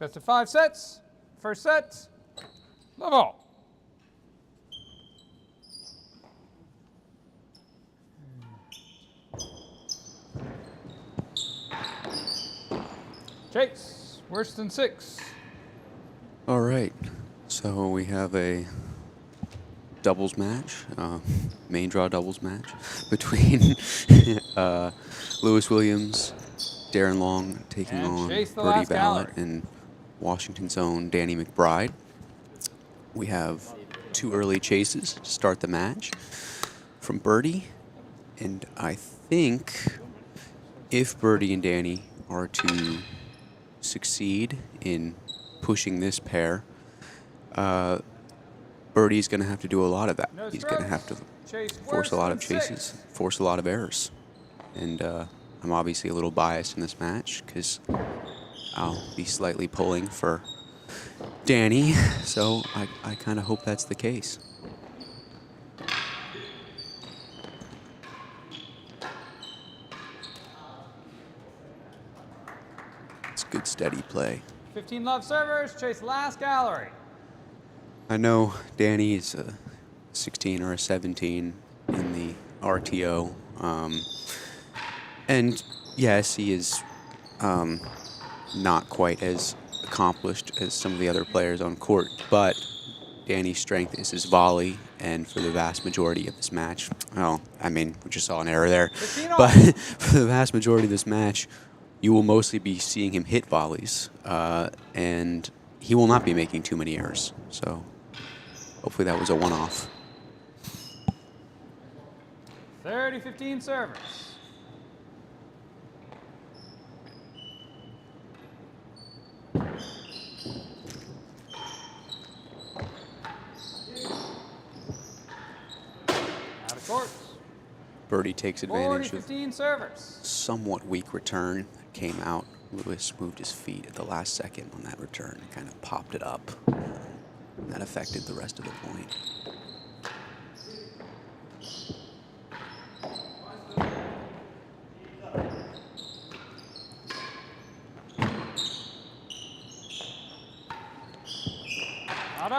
Best of 5 sets. First set, love all. Chase, worse than 6. All right, so we have a doubles match, main draw doubles match between Lewis Williams, Darren Long taking And on Chase the Birdie last gallery. Vallat and Washington's own Danny McBride. We have 2 early chases to start the match from Birdie, and I think if Birdie and Danny are to succeed in pushing this pair, Birdie's going to have to do a lot of that. No He's going to have strokes. to Chase force a lot of worse than chases, 6. force a lot of errors. And I'm obviously a little biased in this match because I'll be slightly pulling for Danny, so I kind of hope that's the case. It's good steady play. 15 love servers, Chase last gallery. I know Danny is a 16 or a 17 in the RTO. And yes, he is not quite as accomplished as some of the other players on court, but Danny's strength is his volley, and for the vast majority of this match, well, I mean, we just saw an error there, but for the vast majority of this match, you will mostly be seeing him hit volleys, and he will not be making too many errors. So hopefully that was a one-off. 30-15 servers. Out of court. Birdie takes advantage of 40-15 servers. somewhat weak return that came out. Lewis moved his feet at the last second on that return and kind of popped it up. And that affected the rest of the point.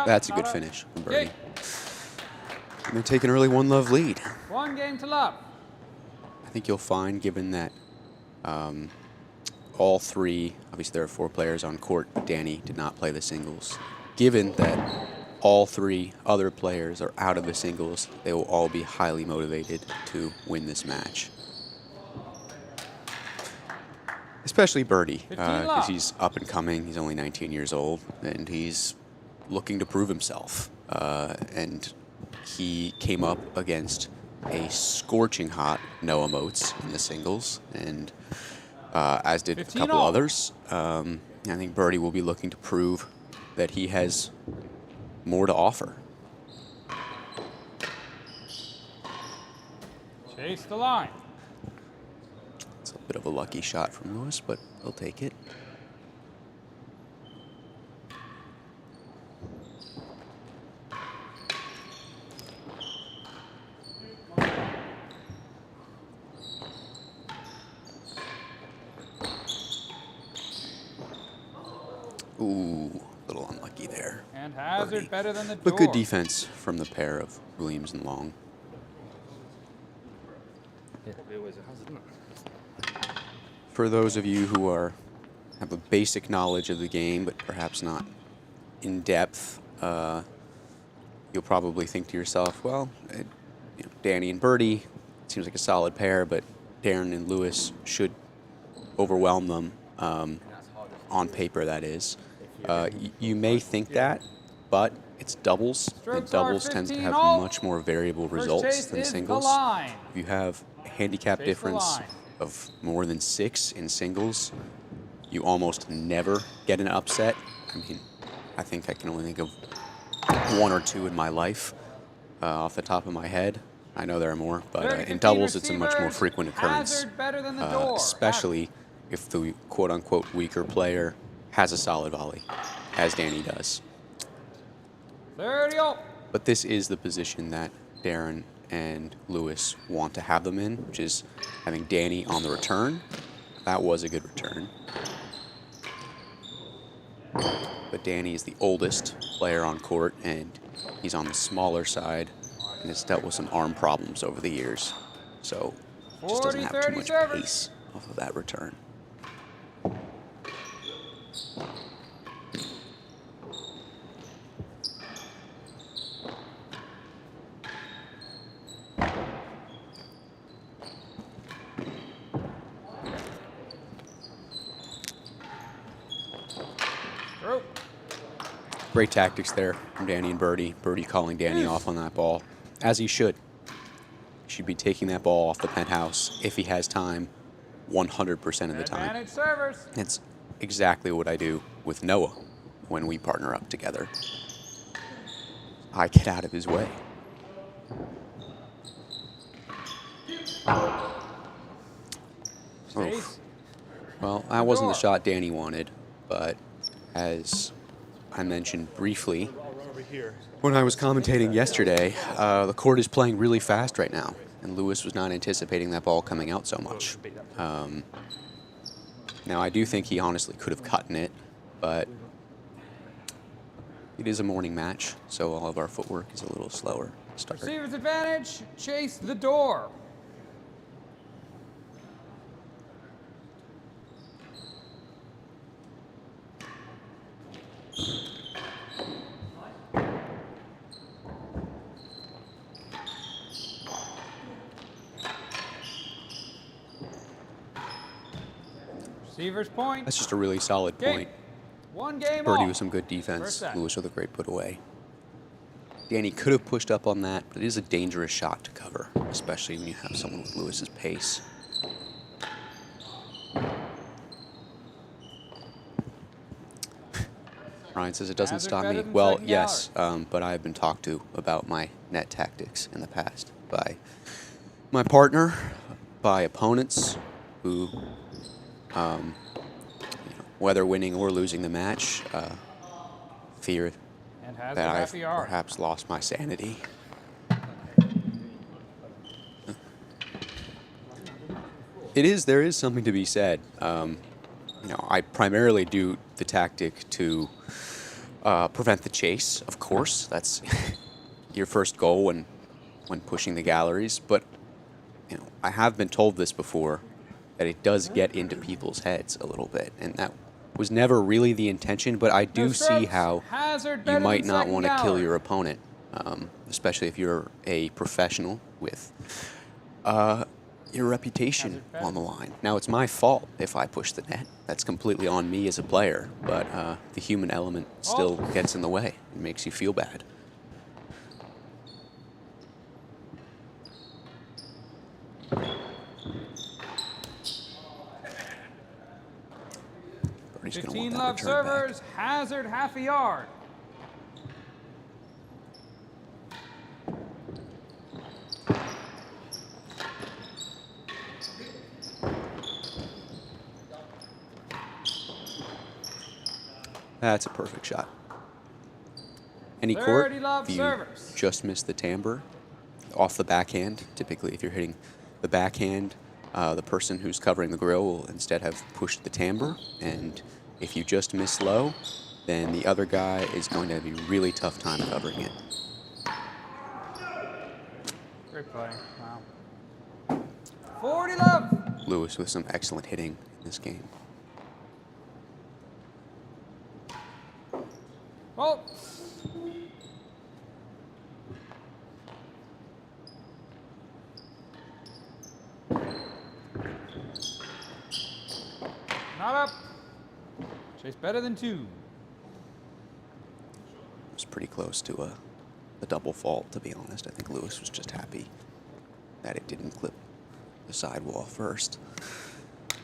That's a good finish from Birdie. And they take an early 1-love lead. 1 game to love. I think you'll find, given that all 3, obviously there are 4 players on court, but Danny did not play the singles. Given that all 3 other players are out of the singles, they will all be highly motivated to win this match. Especially Birdie, because he's up and coming. He's only 19 years old, and he's looking to prove himself. And he came up against a scorching hot Noah Moats in the singles, and as did a couple others. I think Birdie will be looking to prove that he has more to offer. Chase the line. It's a bit of a lucky shot from Lewis, but he'll take it. Ooh, a little unlucky there. And hazard Birdie. better than the door. But good defense from the pair of Williams and Long. For those of you who have a basic knowledge of the game, but perhaps not in depth, you'll probably think to yourself, well, Danny and Birdie seems like a solid pair, but Darren and Lewis should overwhelm them, on paper, that is. You may think that, but it's doubles, and doubles tends to have much more variable results than singles. If you have a handicap difference of more than 6 in singles, you almost never get an upset. I mean, I think I can only think of 1 or 2 in my life off the top of my head. I know there are more, but in doubles it's a much more frequent occurrence, especially if the quote-unquote weaker player has a solid volley, as Danny does. 30. But this is the position that Darren and Lewis want to have them in, which is having Danny on the return. That was a good return. but Danny is the oldest player on court, and he's on the smaller side, and has dealt with some arm problems over the years. So just doesn't have too much pace off of that return. Great tactics there from Danny and Birdie. Birdie calling Danny off on that ball, as he should. He should be taking that ball off the penthouse if he has time 100% of the time. Advantage servers. It's exactly what I do with Noah when we partner up together. I get out of his way. Oh. Well, that wasn't the shot Danny wanted, but as I mentioned briefly when I was commentating yesterday, the court is playing really fast right now, and Lewis was not anticipating that ball coming out so much. Now, I do think he honestly could have cut in it, but it is a morning match, so all of our footwork is a little slower to start. Receiver's advantage, chase the door. Receiver's point. That's just a really solid point. One game Birdie off. with some good defense. Lewis with a great put away. Danny could have pushed up on that, but it is a dangerous shot to cover, especially when you have someone with Lewis's pace. Ryan says it doesn't stop me. Well, yes, but I've been talked to about my net tactics in the past by my partner, by opponents who, whether winning or losing the match, fear that I've perhaps lost my sanity. There is something to be said. I primarily do the tactic to prevent the chase, of course. That's your first goal when pushing the galleries. But I have been told this before, that it does get into people's heads a little bit, and that was never really the intention. But I do see how you might not want to kill your opponent, especially if you're a professional with your reputation on the line. Now, it's my fault if I push the net. That's completely on me as a player, but the human element still gets in the way. It makes you feel bad. Birdie's 15 love servers, hazard half a yard. That's a perfect shot. Any court, if you servers. just miss the timbre off the backhand, typically if you're hitting the backhand, the person who's covering the grill will instead have pushed the timbre, and if you just miss low, then the other guy is going to have a really tough time covering it. Great play. Wow. 40 love. Lewis with some excellent hitting in this game. Oh. Not up. Chase better than two. It was pretty close to a double fault, to be honest. I think Lewis was just happy that it didn't clip the sidewall first.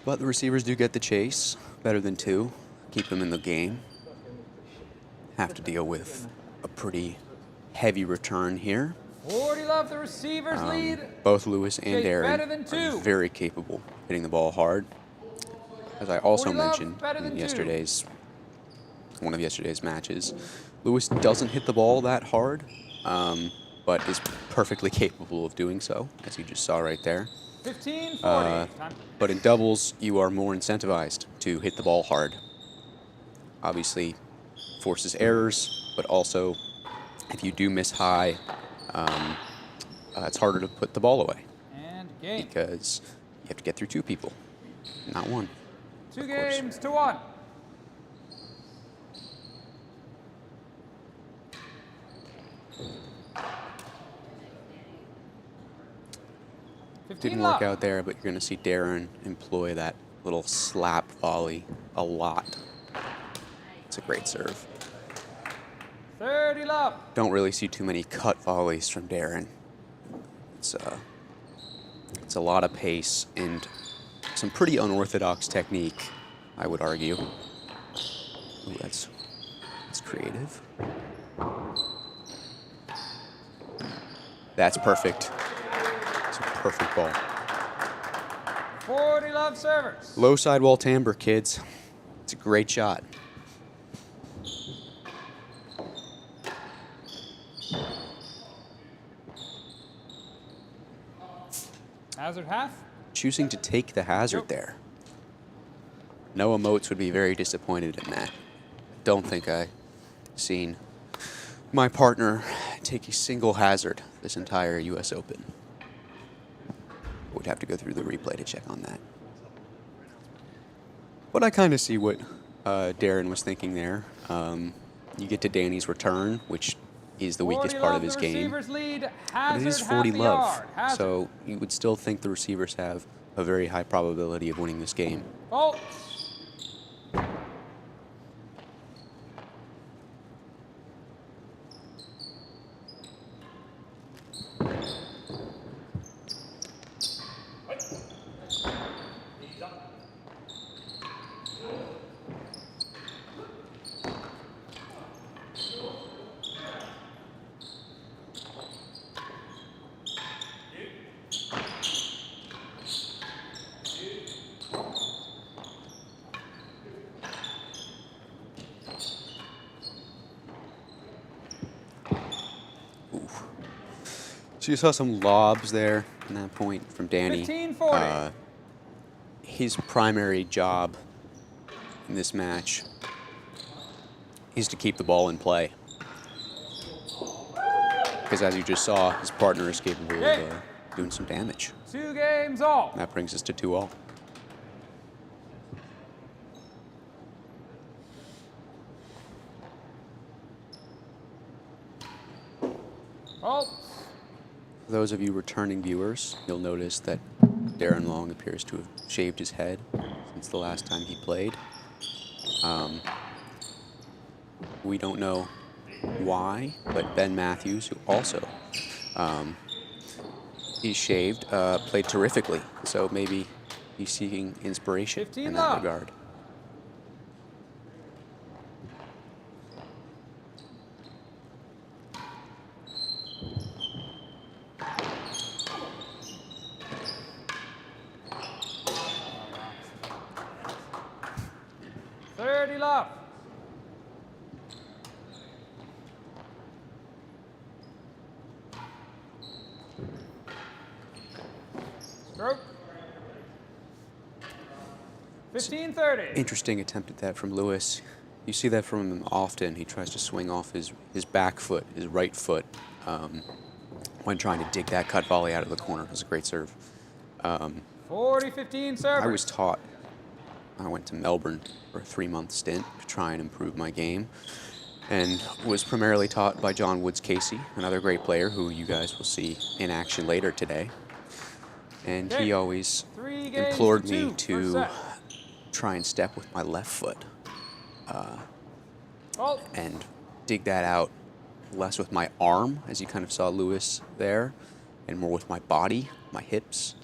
But the receivers do get the chase. Better than two. Keep them in the game. Have to deal with a pretty heavy return here. 40 love, the receivers lead. Both Lewis and Aaron are very capable hitting the ball hard. As I also mentioned in one of yesterday's matches, Lewis doesn't hit the ball that hard, but is perfectly capable of doing so, as you just saw right there. 15-40. But in doubles, you are more incentivized to hit the ball hard. Obviously, forces errors, but also if you do miss high, it's harder to put the ball away And game. because you have to get through 2 people, not 1. 2 games to 1. Didn't work out there, but you're going to see Darren employ that little slap volley a lot. It's a great serve. 30 love. Don't really see too many cut volleys from Darren. It's a lot of pace and some pretty unorthodox technique, I would argue. Ooh, that's creative. That's perfect. It's a perfect ball. 40 love servers. Low sidewall timbre, kids. It's a great shot. Hazard half. Choosing to take the hazard there. Noah Moats would be very disappointed in that. Don't think I've seen my partner take a single hazard this entire U.S. Open. Would have to go through the replay to check on that. But I kind of see what Darren was thinking there. You get to Danny's return, which is the weakest part of his game. Lead, But it is 40 love, so you would still think the receivers have a very high probability of winning this game. Fault. So you saw some lobs there in that point from Danny. 15-40. His primary job in this match is to keep the ball in play. Because as you just saw, his partner is capable of doing some damage. 2 games all. That brings us to 2-all. Fault. For those of you returning viewers, you'll notice that Darren Long appears to have shaved his head since the last time he played. We don't know why, but Ben Matthews, who also he's shaved, played terrifically. So maybe he's seeking inspiration in that regard. Love. Stroke. 15-30. Interesting attempt at that from Lewis. You see that from him often. He tries to swing off his back foot, his right foot, when trying to dig that cut volley out of the corner. It was a great serve. 40-15 serve. I was taught. I went to Melbourne for a 3-month stint to try and improve my game, and was primarily taught by John Woods Casey, another great player who you guys will see in action later today. And he always implored me to try and step with my left foot and dig that out less with my arm, as you kind of saw Lewis there, and more with my body, my hips.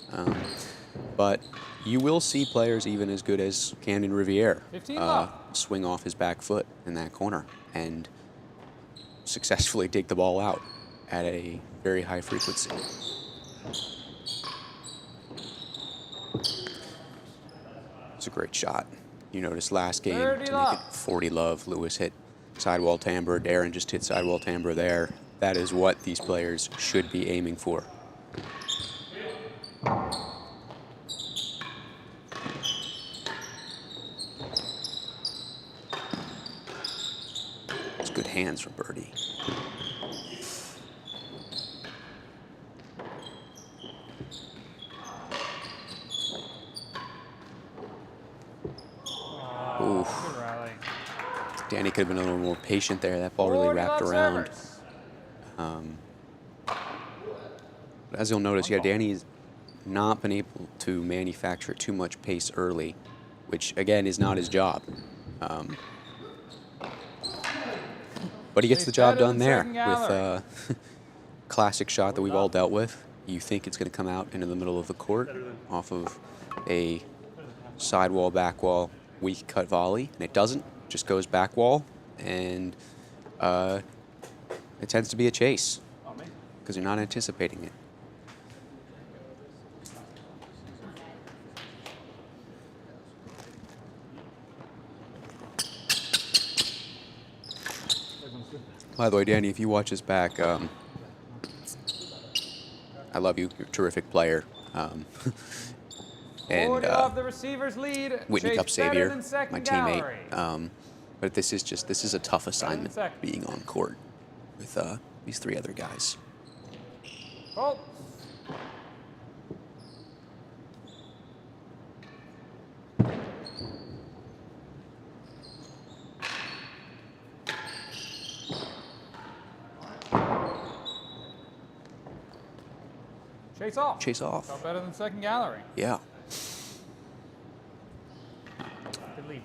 But you will see players even as good as Camden Riviere swing off his back foot in that corner and successfully dig the ball out at a very high frequency. It's a great shot. You noticed last game, to make it 40 love, Lewis hit sidewall timbre, Darren just hit sidewall timbre there. That is what these players should be aiming for. hands from Birdie. Oh, good rally. Danny could have been a little more patient there. That ball really wrapped around. But as you'll notice, yeah, Danny's not been able to manufacture too much pace early, which again is not his job. But he gets the job done there with a classic shot that we've all dealt with. You think it's going to come out into the middle of the court off of a sidewall, back wall, weak cut volley, and it doesn't. It just goes back wall, and it tends to be a chase because you're not anticipating it. By the way, Danny, if you watch this back, I love you. You're a terrific player. And the receiver's lead. Whitney Cup savior, my teammate. Gallery. But this is a tough assignment, being on court with these three other guys. Fault. Chase off. Chase off. Felt better than second gallery. Yeah.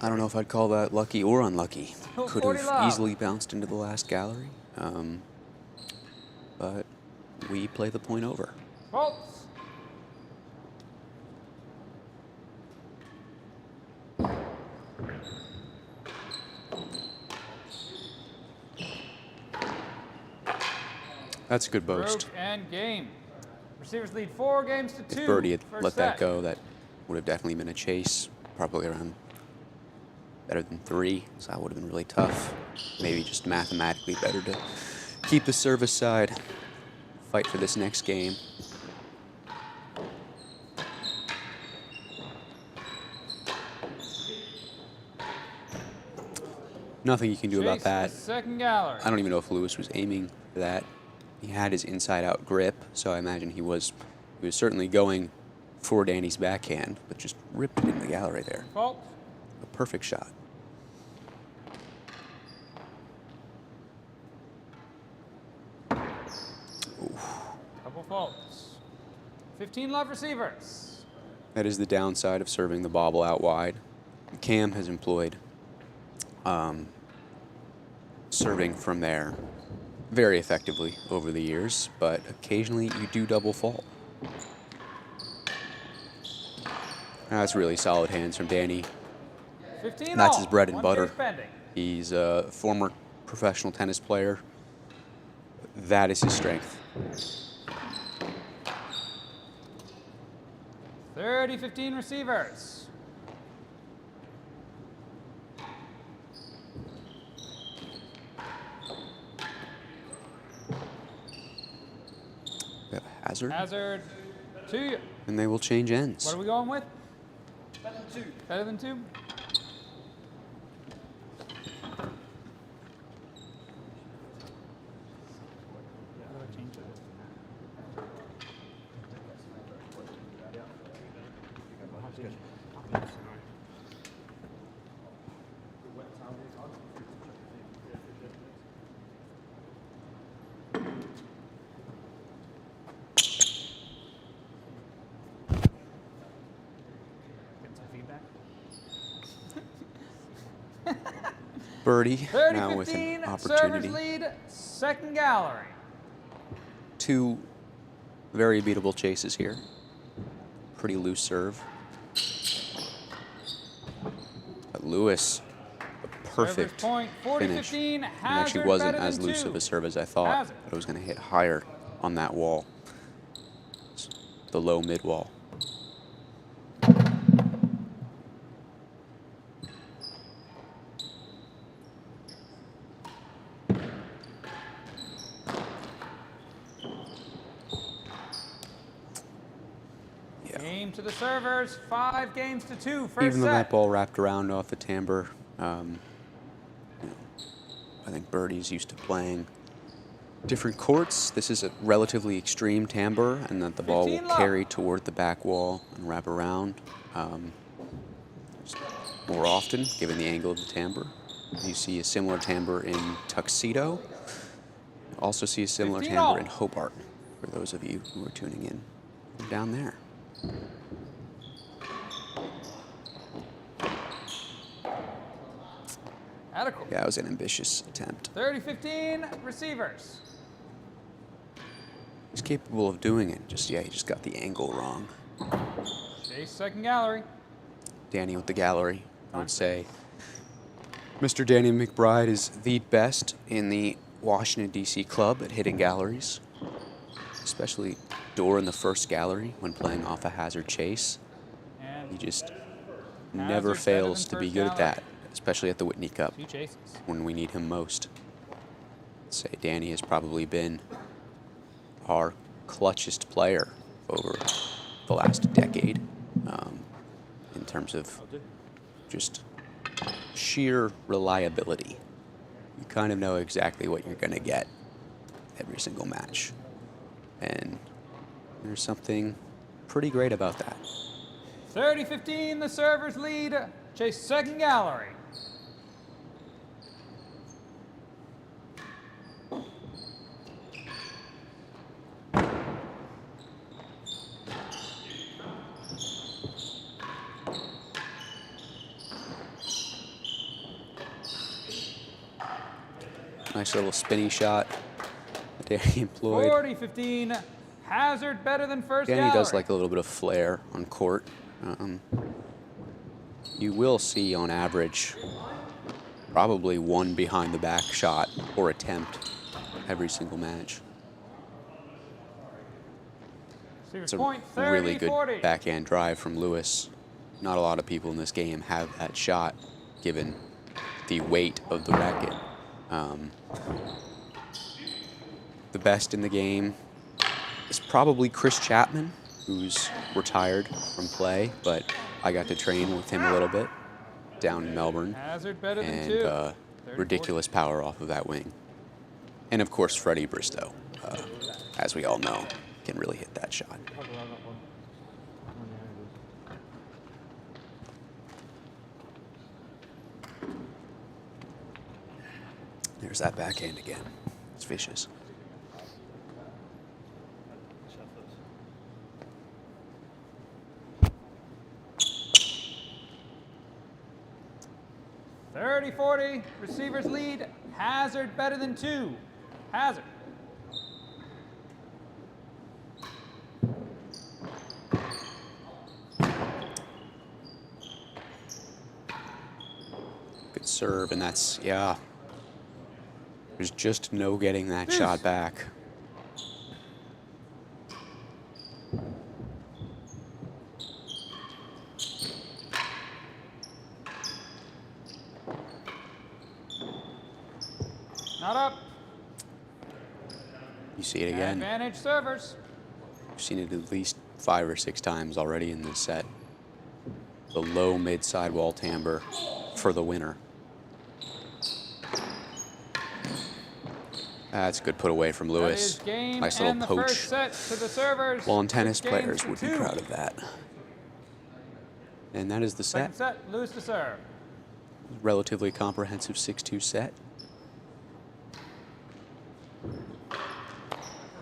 I don't know if I'd call that lucky or unlucky. Could have easily bounced into the last gallery. But we play the point over. Faults. That's a good boast. Broke and game. Receivers lead 4 games to 2. If Birdie had First let set. that go, that would have definitely been a chase. Probably around better than 3, so that would have been really tough. Maybe just mathematically better to keep the service side, fight for this next game. Nothing you can do about that. Second gallery. I don't even know if Lewis was aiming for that. He had his inside-out grip, so I imagine he was certainly going for Danny's backhand, but just ripped it in the gallery there. Fault. A perfect shot. Couple faults. 15 love receivers. That is the downside of serving the bobble out wide. Cam has employed serving from there very effectively over the years, but occasionally you do double fault. That's really solid hands from Danny. 15 That's all. his bread and 1 butter. case pending. He's a former professional tennis player. That is his strength. 30-15 receivers. We have Hazard, Hazard, 2. and they will change ends. What are we going with? Better than 2. Better than 2? Birdie now with an 30-15, opportunity. servers lead, second gallery. 2 very beatable chases here. Pretty loose serve. But Lewis, a perfect Point, finish. 40-15, It actually Hazard wasn't better as than loose 2. of a serve as I thought, Hazard. but it was going to hit higher on that wall. The low mid wall. Game to the servers, 5 games to 2. First Even though set. that ball wrapped around off the timbre, by think Birdie's used to playing different courts. This is a relatively extreme timbre, and that the ball will 15 love. carry toward the back wall and wrap around more often, given the angle of the timbre. You see a similar timbre in Tuxedo. You also see a similar 15 timbre all. in Hobart, for those of you who are tuning in from down there. Adequate. Yeah, it was an ambitious attempt. 30-15 receivers. He's capable of doing it. He just got the angle wrong. Chase second gallery. Danny with the gallery, I would say. Mr. Danny McBride is the best in the Washington, D.C. club at hitting galleries, especially door in the first gallery when playing off a hazard chase. And He just hazard never better fails than to be first good at gallery. that, especially at the Whitney Cup 2 chases. when we need him most. I'd say Danny has probably been our clutchest player over the last decade in terms of just sheer reliability. You kind of know exactly what you're going to get every single match. And there's something pretty great about that. 30-15 the servers lead. Chase second gallery. Nice little spinny shot that Danny employed. 40-15 hazard better than first Danny gallery. does like a little bit of flair on court. You will see on average probably one behind the back shot or attempt every single match. Receivers It's a point, really 30-40. good backhand drive from Lewis. Not a lot of people in this game have that shot given the weight of the racket. The best in the game is probably Chris Chapman, who's retired from play, but I got to train with him a little bit down in Melbourne. Hazard better than And 2. 30-40. ridiculous power off of that wing. And of course, Freddie Bristow, as we all know, can really hit that shot. There's that backhand again. It's vicious. $30-40 receivers lead. Hazard better than 2. Hazard. Good serve, and that's, yeah. There's just no getting that shot back. Not up. You see it again. Advantage servers. I've seen it at least 5 or 6 times already in this set. The low mid sidewall timbre for the winner. That's a good put away from That Lewis. is game Nice and little the poach. first set to the servers. Lawn tennis 6 games players to would be 2. proud of that. And that is the Second set. set, Lewis to serve. Relatively comprehensive 6-2 set.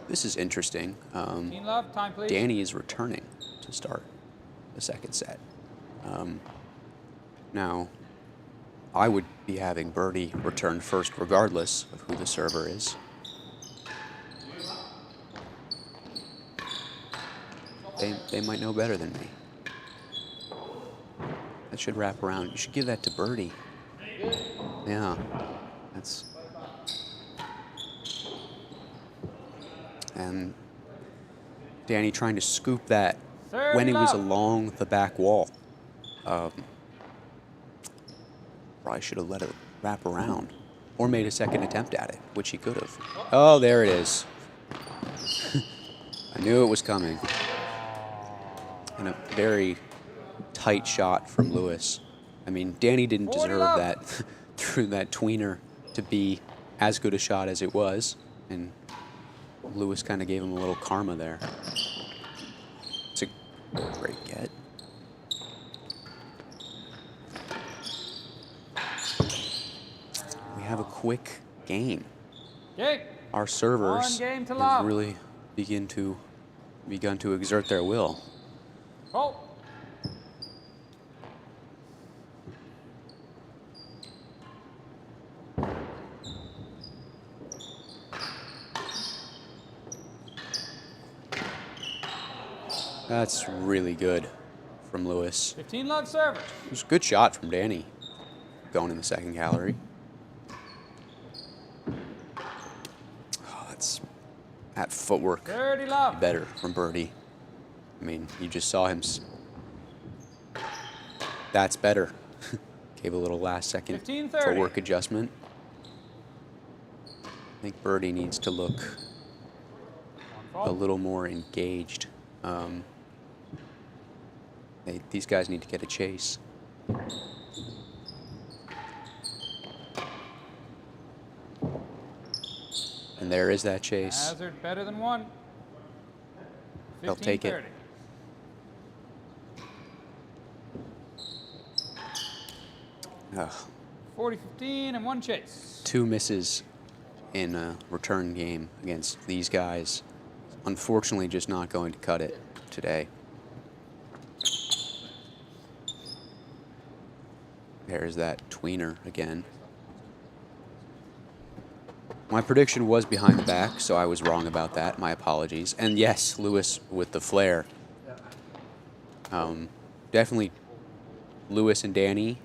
This is interesting. Team love, time please. Danny is returning to start the second set. Now, I would be having Birdie return first regardless of who the server is. They might know better than me. That should wrap around. You should give that to Birdie. Yeah, that's... And Danny trying to scoop that when he was along the back wall. Probably should have let it wrap around or made a second attempt at it, which he could have. Oh, there it is. I knew it was coming. And a very tight shot from Lewis. I mean, Danny didn't deserve that through that tweener to be as good a shot as it was, and Lewis kind of gave him a little karma there. It's a great get. We have a quick game. Okay. Our servers One game to have love. really begun to exert their will. Oh. That's really good from Lewis. 15 love servers. It was a good shot from Danny going in the second gallery. Oh, that footwork 30 love. better from Birdie. I mean, you just saw him. That's better. Gave a little last second 15-30. footwork adjustment. I think Birdie needs to look a little more engaged. These guys need to get a chase. And there is that chase. Hazard better than 1. They'll take it. 40-15 and 1 chase. 2 misses in a return game against these guys. Unfortunately, just not going to cut it today. There's that tweener again. My prediction was behind the back, so I was wrong about that. My apologies. And yes, Lewis with the flare. Definitely Lewis and Danny,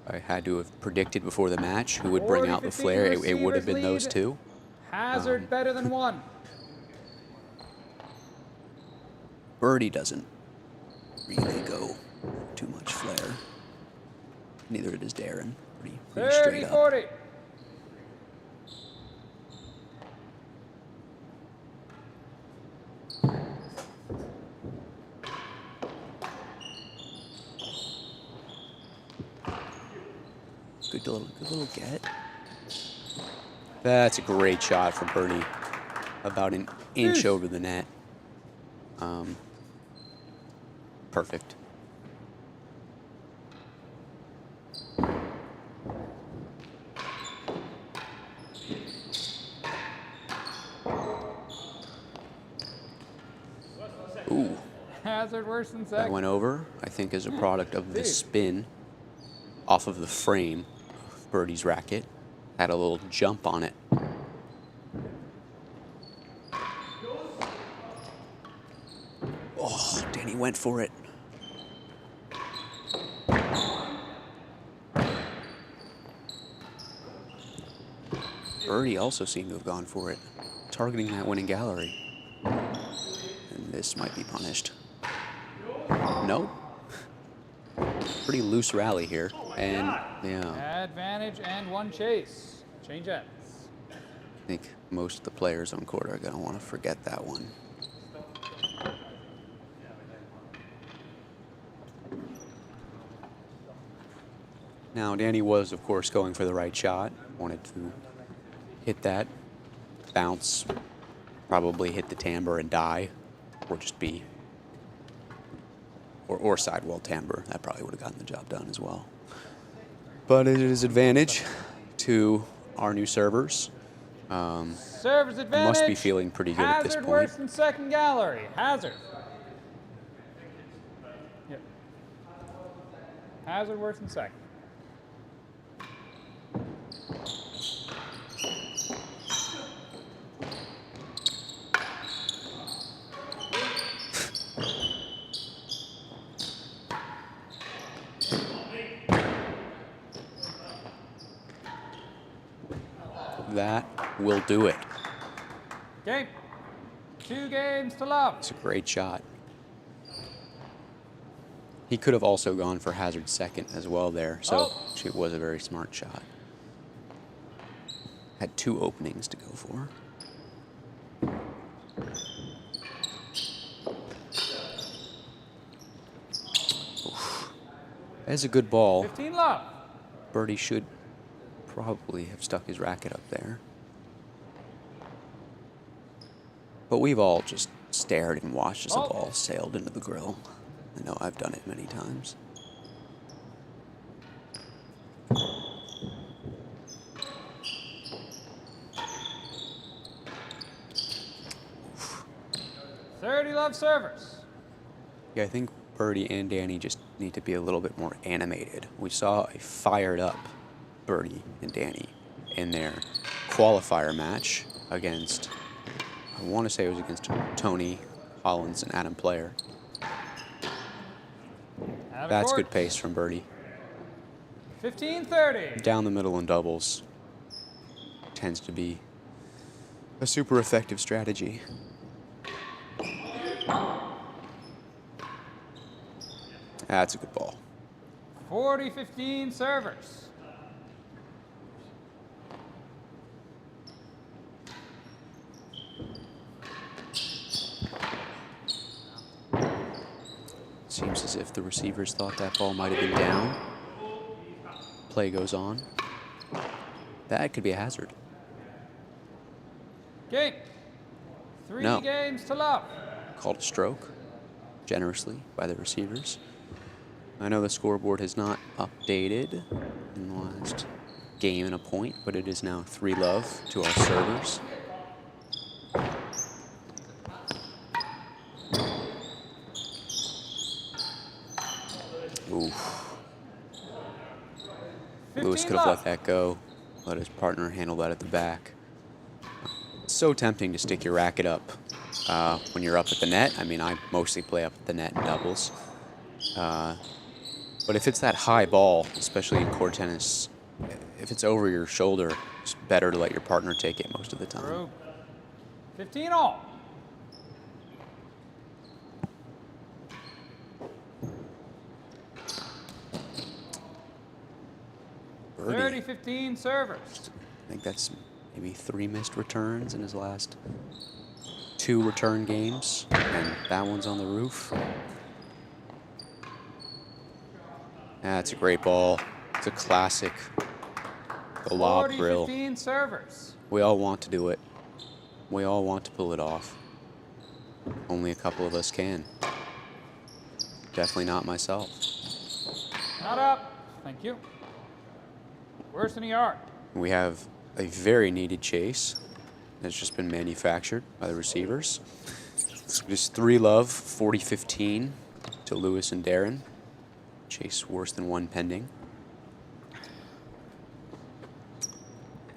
I had to have predicted before the match who would bring out the flare. It would have been those two. Hazard better than 1. Birdie doesn't really go too much flare. Neither does Darren. Pretty straight up. 30-40. Good little get. That's a great shot from Birdie. About an inch over the net. Perfect. Ooh. Hazard worse than That second. went over, I think, as a product of the spin off of the frame of Birdie's racket. Had a little jump on it. Oh, Danny went for it. Birdie also seemed to have gone for it, targeting that winning gallery. And this might be punished. No. Pretty loose rally here. And, yeah, Advantage and 1 chase. Change ends. I think most of the players on court are going to want to forget that one. Now, Danny was, of course, going for the right shot. Wanted to hit that, bounce, probably hit the timbre and die, or just be, or sidewall timbre. That probably would have gotten the job done as well. But it is advantage to our new servers. Servers advantage. Must be feeling pretty good at this Hazard point. worse than second gallery. Hazard. Yep. Hazard worse than second. That will do it. Game. 2 games to love. It's a great shot. He could have also gone for hazard second as well there, so it was a very smart shot. Had 2 openings to go for. Oof. That's a good ball. 15 love. Birdie should probably have stuck his racket up there. But we've all just stared and watched as a ball sailed into the grill. I know I've done it many times. Love servers. Yeah, I think Birdie and Danny just need to be a little bit more animated. We saw a fired up Birdie and Danny in their qualifier match against, I want to say it was against Tony Hollins and Adam Player. That's good pace from Birdie. 15-30. Down the middle in doubles tends to be a super effective strategy. That's a good ball. 40-15 servers. Seems as if the receivers thought that ball might have been down. Play goes on. That could be a hazard. Game. 3 No. games to love. Called a stroke generously by the receivers. I know the scoreboard has not updated in the last game and a point, but it is now 3-love to our servers. Oof. Lewis could have let that go, let his partner handle that at the back. It's so tempting to stick your racket up when you're up at the net. I mean, I mostly play up at the net in doubles. But if it's that high ball, especially in court tennis, if it's over your shoulder, it's better to let your partner take it most of the time. 15 all. Birdie. 30-15 servers. I think that's maybe 3 missed returns in his last 2 return games, and that one's on the roof. That's a great ball. It's a classic. The lob grill. 40-15 servers. We all want to do it. We all want to pull it off. Only a couple of us can. Definitely not myself. Not up. Thank you. Worse than a yard. We have a very needed chase that's just been manufactured by the receivers. Just 3-love, 40-15 to Lewis and Darren. Chase worse than 1 pending.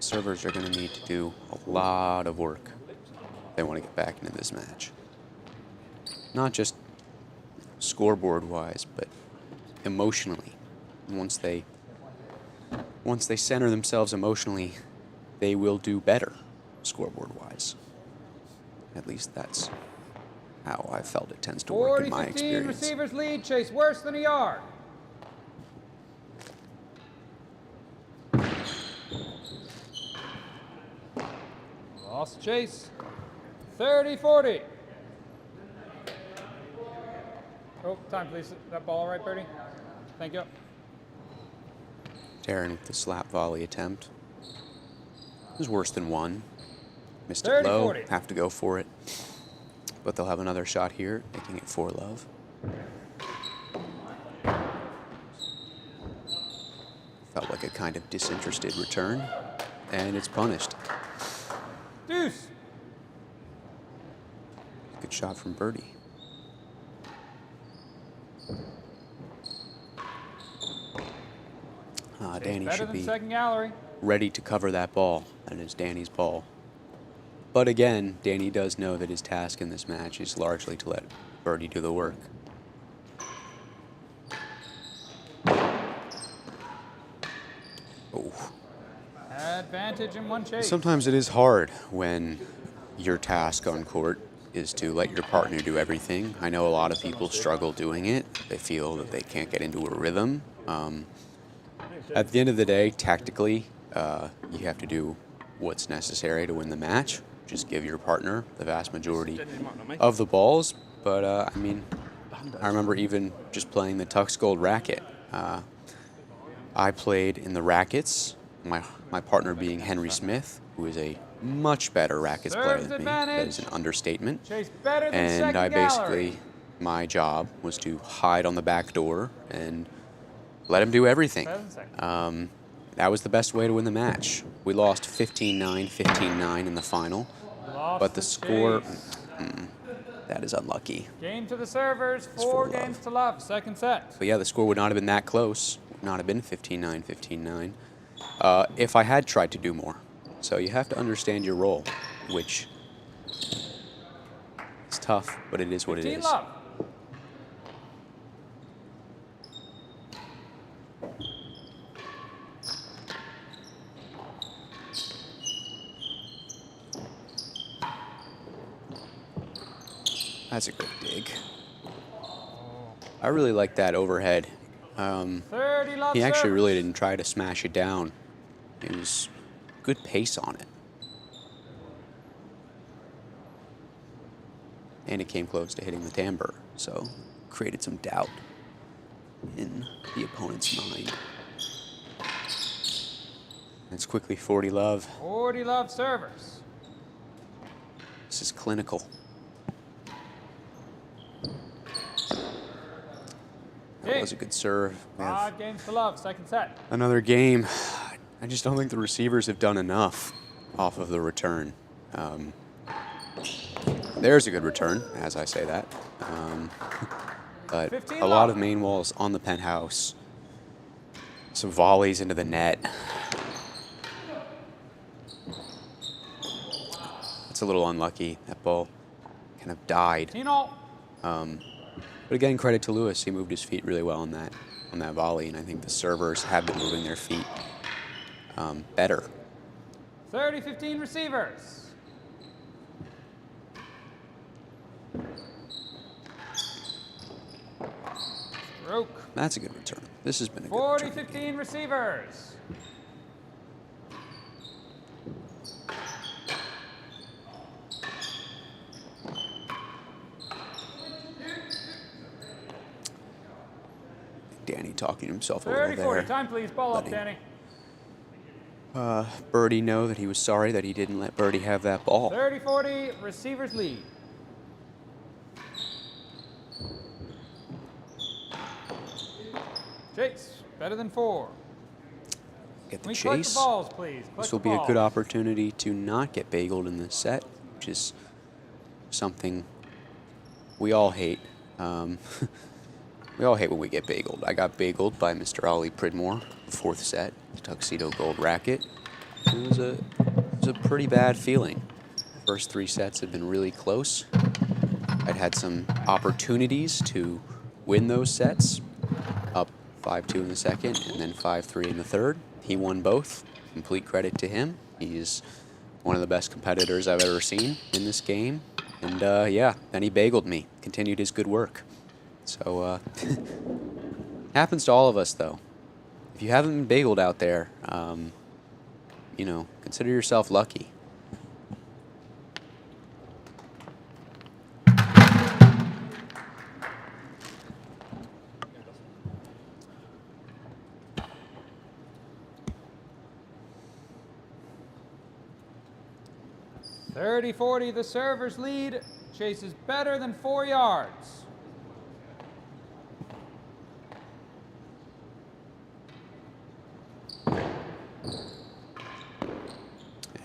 Servers are going to need to do a lot of work if they want to get back into this match. Not just scoreboard-wise, but emotionally. Once they center themselves emotionally, they will do better scoreboard-wise. At least that's how I felt it tends to work in my 40-15 experience. receivers lead. Chase worse than a yard. Lost chase. 30-40. Oh, time, please. That ball all right, Birdie? Thank you. Darren with the slap volley attempt. It was worse than 1. Missed it low, 30-40. have to go for it. But they'll have another shot here, making it 4-love. Felt like a kind of disinterested return, and it's punished. Deuce. Good shot from Birdie. Danny Better should than be second gallery. ready to cover that ball, and it's Danny's ball. But again, Danny does know that his task in this match is largely to let Birdie do the work. Oh. Advantage in 1 chase. Sometimes it is hard when your task on court is to let your partner do everything. I know a lot of people struggle doing it. They feel that they can't get into a rhythm. At the end of the day, tactically, you have to do what's necessary to win the match. Just give your partner the vast majority of the balls. But, I mean, I remember even just playing the Tux Gold racket. I played in the rackets, my partner being Henry Smith, who is a much better rackets player Serves than me. That advantage. is an understatement. Chase better than And second I gallery. basically, my job was to hide on the back door and let him do everything. Better than second. That was the best way to win the match. We lost 15-9, 15-9 in the final. Lost But the to score, Chase. that is unlucky. Game to the servers, It's 4 4-love. games to love, second set. But yeah, the score would not have been that close. Would not have been 15-9, 15-9. If I had tried to do more. So you have to understand your role, which is tough, but it is what it 15 is. love. That's a great dig. I really like that overhead. 30 love He actually servers. really didn't try to smash it down. It was good pace on it. And it came close to hitting the timbre, so created some doubt in the opponent's mind. It's quickly 40 love. 40 love servers. This is clinical. That was a good serve. We have 5 games to love, second set. another game. I just don't think the receivers have done enough off of the return. There's a good return, as I say that. But 15 a lot love. of main walls on the penthouse. Some volleys into the net. It's a little unlucky. That ball kind of died. 15 all. But again, credit to Lewis. He moved his feet really well on that volley, and I think the servers have been moving their feet better. 30-15 receivers. Stroke. That's a good return. This has been a good return. 40-15 receivers. Danny talking to himself a little 30-40. there. Time, please. Ball up, Letting Danny. Birdie know that he was sorry that he didn't let Birdie have that ball. 30-40. Receivers lead. Chase. Better than 4. Get the We collect the chase. balls, please. Collect This will the be a good balls. opportunity to not get bageled in this set, which is something we all hate. We all hate when we get bageled. I got bageled by Mr. Ollie Pridmore, the 4th set, the Tuxedo Gold racket. It was a pretty bad feeling. The first 3 sets have been really close. I'd had some opportunities to win those sets, up 5-2 in the second and then 5-3 in the third. He won both. Complete credit to him. He's one of the best competitors I've ever seen in this game. And yeah, then he bageled me, continued his good work. So, happens to all of us, though. If you haven't been bageled out there, you know, consider yourself lucky. (30-40) the servers lead. Chase is better than 4 yards.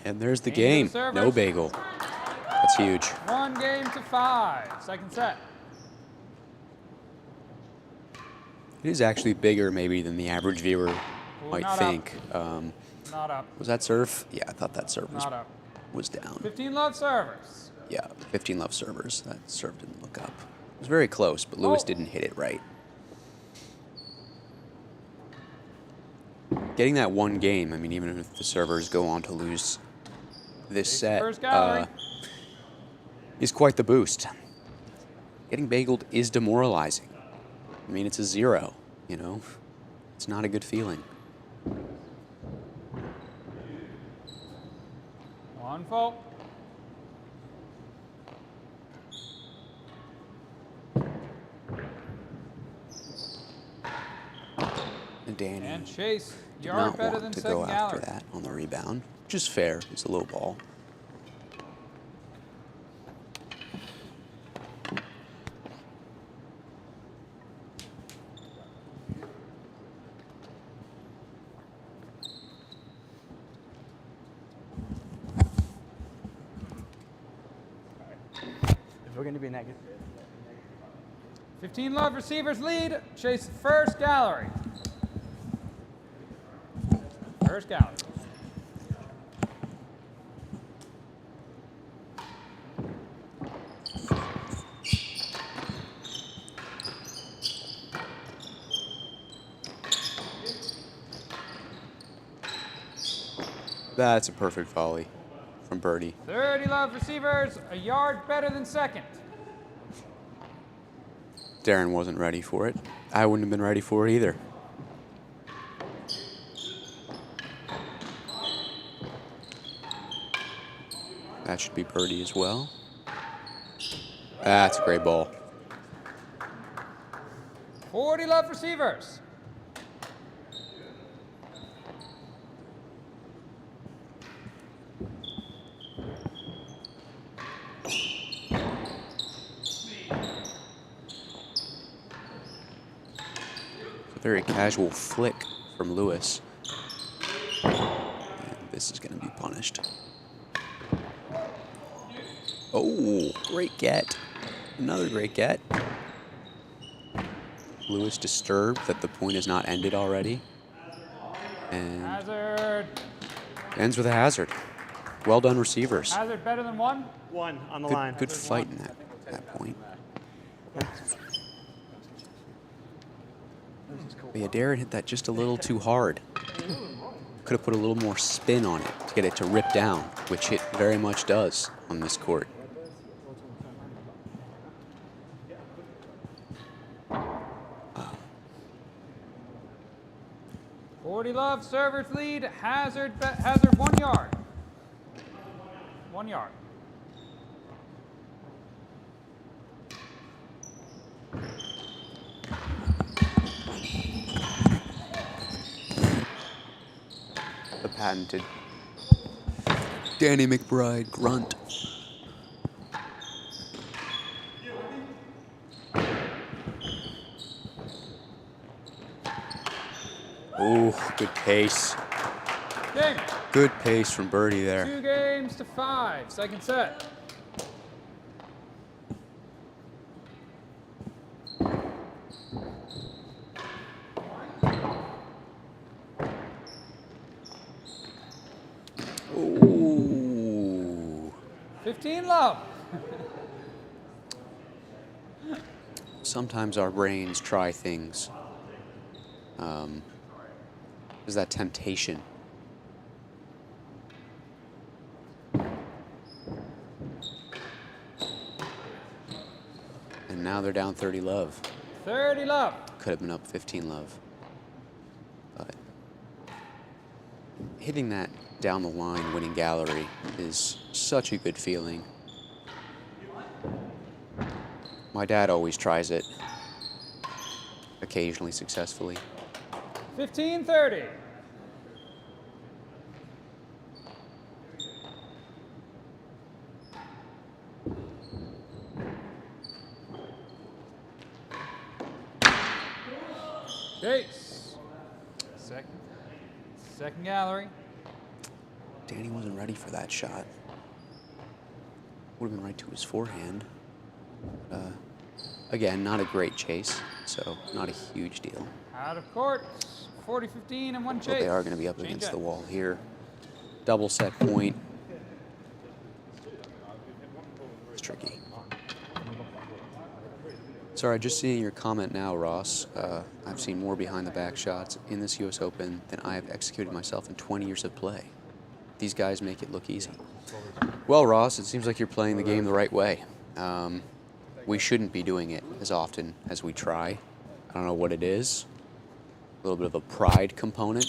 And there's the Game game. to the No servers. bagel. That's huge. 1 game to 5. Second set. It is actually bigger, maybe, than the average viewer might not up. think. Not up. Was that serve? Yeah, I thought that serve Not up. was down. 15 love servers. Yeah, 15 love servers. That serve didn't look up. It was very close, but Lewis Oh. didn't hit it right. Getting that 1 game, I mean, even if the servers go on to lose this Chase set, first gallery. is quite the boost. Getting bageled is demoralizing. I mean, it's a 0, you know? It's not a good feeling. 1 fault. And Danny And Chase, did yard not better want than to second go after gallery. that on the rebound, which is fair. It's a low ball. we're going to be negative. 15 love, receivers lead. Chase first gallery. First gallery. That's a perfect volley from Birdie. 30 love, receivers. A yard better than second. Darren wasn't ready for it. I wouldn't have been ready for it either. That should be birdie as well. That's a great ball. 40 love, receivers. A very casual flick from Lewis. And this is going to be punished. Oh, great get. Another great get. Lewis disturbed that the point is not ended already. And Hazard. ends with a hazard. Well done, receivers. Hazard better than one. 1 on the line. Good fight in that point. But yeah, Darren hit that just a little too hard. Could have put a little more spin on it to get it to rip down, which it very much does on this court. Wow. 40 love, servers lead. Hazard 1 yard. 1 yard. The patented Danny McBride grunt. Oh, good pace. Game. Good pace from Birdie there. 2 games to 5. Second set. Ooh. 15 love. Sometimes our brains try things. There's that temptation. And now they're down 30 love. 30 love. Could have been up 15 love. But hitting that down the line winning gallery is such a good feeling. My dad always tries it, occasionally successfully. 15-30. Chase. Second gallery. Danny wasn't ready for that shot. Would have been right to his forehand. Again, not a great chase, so not a huge deal. Out of court. 40-15 and 1 chase. But they are going to be up against the wall here. Double set point. It's tricky. Sorry, just seeing your comment now, Ross. I've seen more behind the back shots in this US Open than I have executed myself in 20 years of play. These guys make it look easy. Well, Ross, it seems like you're playing the game the right way. We shouldn't be doing it as often as we try. I don't know what it is. A little bit of a pride component.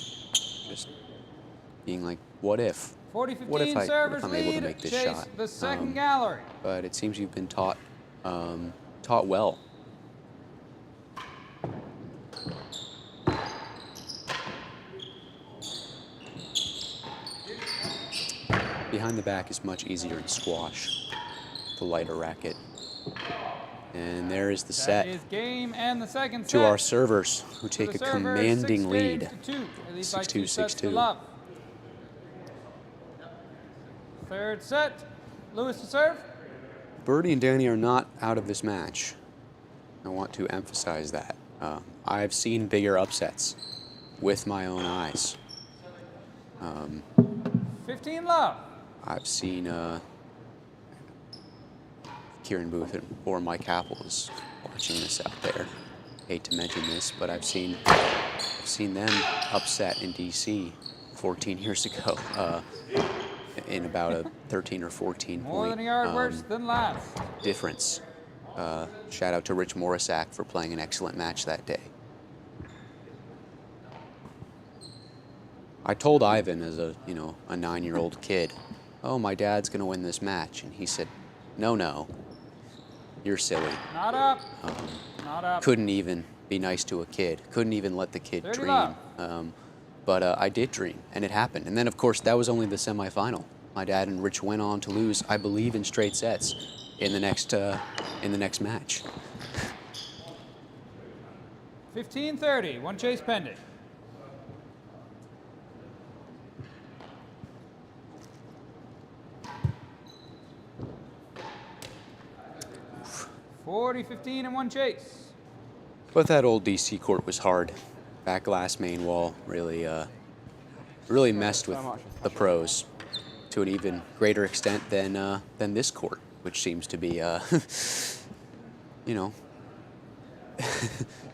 Just being like, what if? 40-15 What if servers I'm able to lead. make this Chase shot? the second gallery. But it seems you've been taught well. Behind the back is much easier in squash, the lighter racket. And there is the set. That is game and the second set. To our servers, who To take the a server, commanding 6 lead. games to 2. They lead by 6-2, 2 sets to 6-2. love. Third set. Lewis to serve. Birdie and Danny are not out of this match. I want to emphasize that. I've seen bigger upsets with my own eyes. 15 love. I've seen Kieran Booth or Mike Apple is watching this out there. Hate to mention this, but I've seen them upset in DC 14 years ago in about a 13 or 14 More point than a yard worse than last. difference. Shout out to Rich Morisak for playing an excellent match that day. I told Ivan as a 9-year-old kid, "Oh, my dad's gonna win this match," and he said, "No, you're silly." Not up. Not up. Couldn't even be nice to a kid. Couldn't even let the kid 30 dream. love. But I did dream, and it happened. And then, of course, that was only the semifinal. My dad and Rich went on to lose, I believe, in straight sets in the next match. 15-30. One chase pending. $40-15 and one chase. But that old DC court was hard. Back glass main wall really messed with the pros to an even greater extent than this court, which seems to be,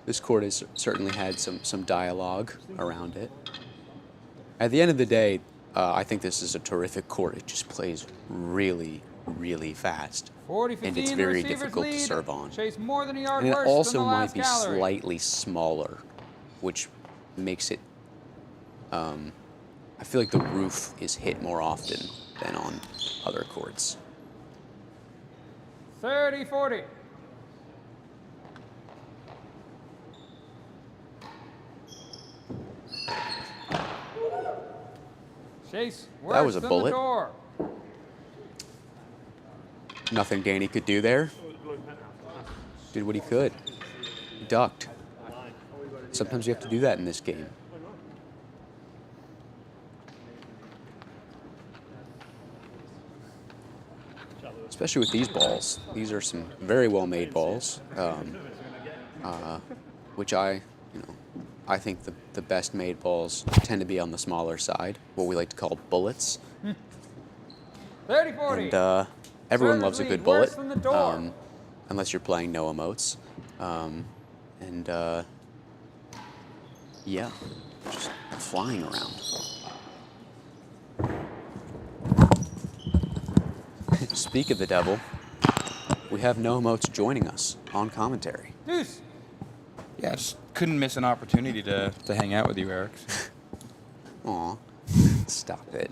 this court has certainly had some dialogue around it. At the end of the day, I think this is a terrific court. It just plays really, really fast. 40-15, and it's very difficult to lead. serve on. Chase more than a yard And it worse also than the might last be gallery. slightly smaller, which makes it, I feel like the roof is hit more often than on other courts. 30-40. Chase worse That was a than bullet. the door. Nothing Danny could do there. Did what he could. He ducked. Sometimes you have to do that in this game. Especially with these balls. These are some very well-made balls, which I think the best-made balls tend to be on the smaller side, what we like to call bullets. 30-40. And everyone loves a good bullet, Worse than the door. unless you're playing no emotes. Yeah, just flying around. Speak of the devil, we have no emotes joining us on commentary. Deuce. Yeah, I just couldn't miss an opportunity to hang out with you, Eric. Aw, stop it.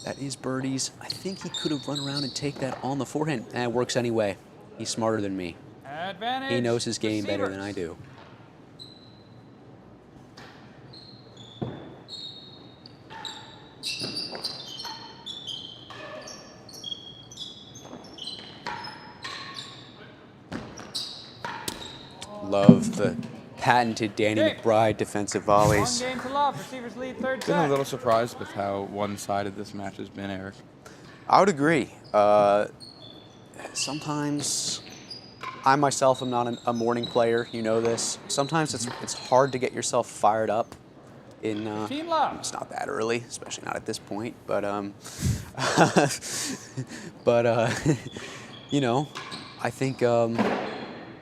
That is birdies. I think he could have run around and take that on the forehand. It works anyway. He's smarter than me. Advantage. He knows his game better than receivers. I do. Love the patented Danny Okay. McBride defensive One volleys. game to love. Receivers lead third Been a set. little surprised with how one-sided this match has been, Eric. I would agree. Sometimes I myself am not a morning player. You know this. Sometimes it's hard to get yourself fired up. Team love. It's not that early, especially not at this point. But I think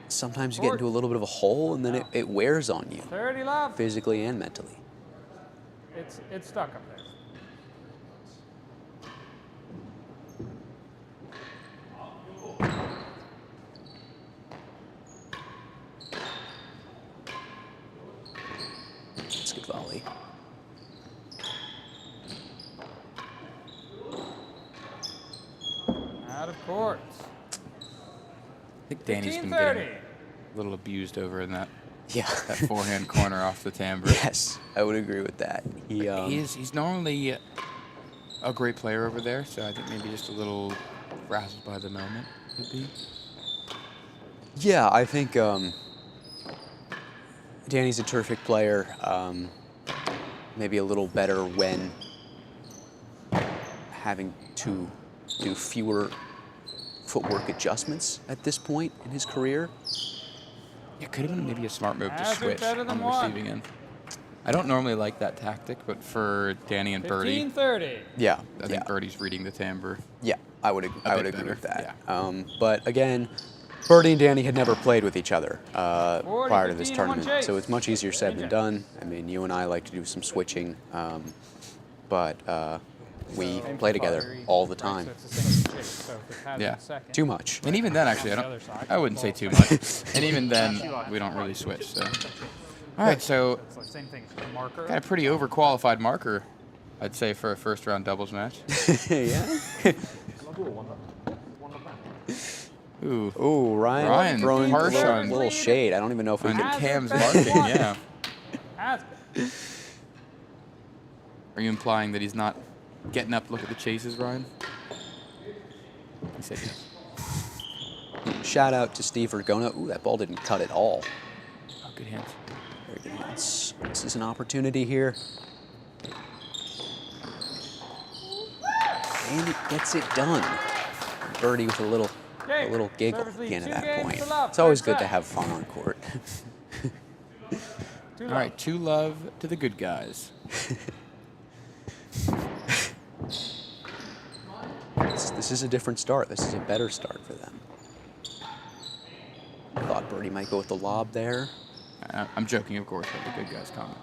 sometimes you get into a little bit of a hole, and then it wears on you, 30 love. physically and mentally. It's stuck up there. It's a good volley. Out of court. I think Danny's been 15-30. getting a little abused over in that Yeah. forehand corner off the timbre. Yes, I would agree with that. He's normally a great player over there, so I think maybe just a little frazzled by the moment could be. Yeah, I think Danny's a terrific player. Maybe a little better when having to do fewer footwork adjustments at this point in his career. It could have been maybe a smart move to Hazard switch better on than the one. receiving end. I don't normally like that tactic, but for Danny and Birdie, 15-30. Yeah, I think Birdie's reading the timbre. Yeah, I would bit agree better, with that. yeah. But again, Birdie and Danny had never played with each other 40, prior to this 15 and one tournament, so chase. it's much easier said than Change it. done. I mean, you and I like to do some switching, but we Same play for together Pottery, all the right, time. So it's the same chase. So if it has Yeah. a second, Too much. And even then, actually, On the other side. I wouldn't say too much. And even then, we don't really switch. So, all right, so it's the same thing. It's a marker. got a pretty overqualified marker, I'd say, for a first-round doubles match. Yeah. Ooh, Ooh, Ryan throwing a harsh on- little shade. I don't even know if we under can. Cam's Hazard marking, one. yeah. Hazard. Are you implying that he's not getting up to look at the chases, Ryan? He said yes. Shout out to Steve Vergona. Ooh, that ball didn't cut at all. Oh, good hands. Very good hands. This is an opportunity here. And it gets it done. Birdie with a little giggle Service lead, again at 2 that games point. to love, It's always third good to set. have fun on court. Two All love. right, 2-love to the good guys. This is a different start. This is a better start for them. Thought Birdie might go with the lob there. I'm joking, of course, about the good guys comment.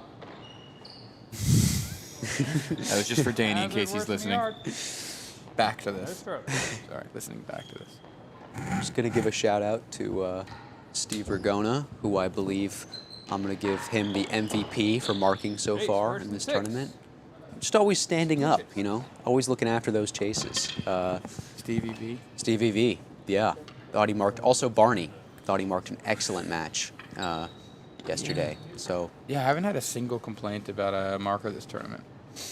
That was just for Danny in Hazard case worse he's than the listening. yard. Back to No this. stroke. Sorry, listening back to this. I'm just going to give a shout out to Steve Vergona, who I believe I'm going to give him the MVP for marking so Chase, far first in and this 6. tournament. Just always standing up, you know, always looking after those chases. Stevie V. Stevie V, yeah. Thought he marked, also Barney, thought he marked an excellent match yesterday. So, Yeah, I haven't had a single complaint about a marker this tournament.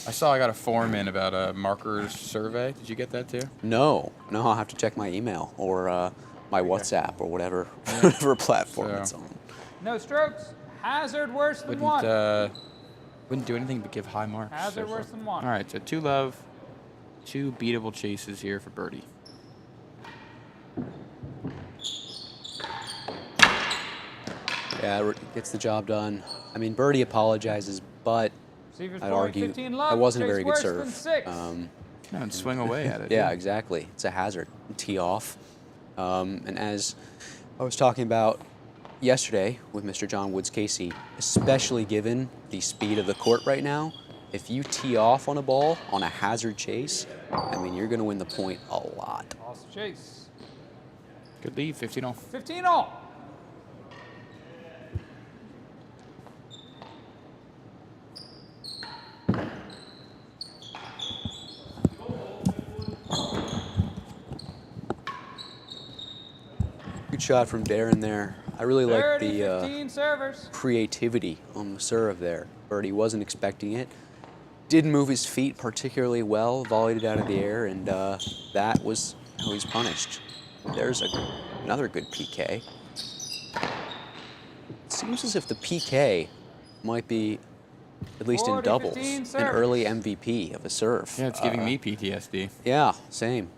I saw I got a form in about a markers survey. Did you get that too? no, I'll have to check my email or my WhatsApp or whatever platform So- it's on. No strokes. Hazard worse than one. Wouldn't do anything but give high marks. Hazard so far. worse than one. All right, so 2-love, 2 beatable chases here for Birdie. Yeah, gets the job done. I mean, Birdie apologizes, but Receivers I'd forward, argue 15 love. that wasn't a Chase very good worse serve. than 6. No, and swing away at it. Yeah, exactly. It's a hazard. Tee off. And as I was talking about yesterday with Mr. John Woods Casey, especially given the speed of the court right now, if you tee off on a ball on a hazard chase, I mean, you're going to win the point a lot. Lost chase. Good lead, 15-all. 15 all. Good shot from Darren there. I really like 30, the 15 servers. creativity on the serve there. Birdie wasn't expecting it. Didn't move his feet particularly well, volleyed it out of the air, and that was how he's punished. There's another good PK. It seems as if the PK might be, at least in 40, doubles, 15 an serve. early MVP of a serve. Yeah, it's giving me PTSD. Yeah, same.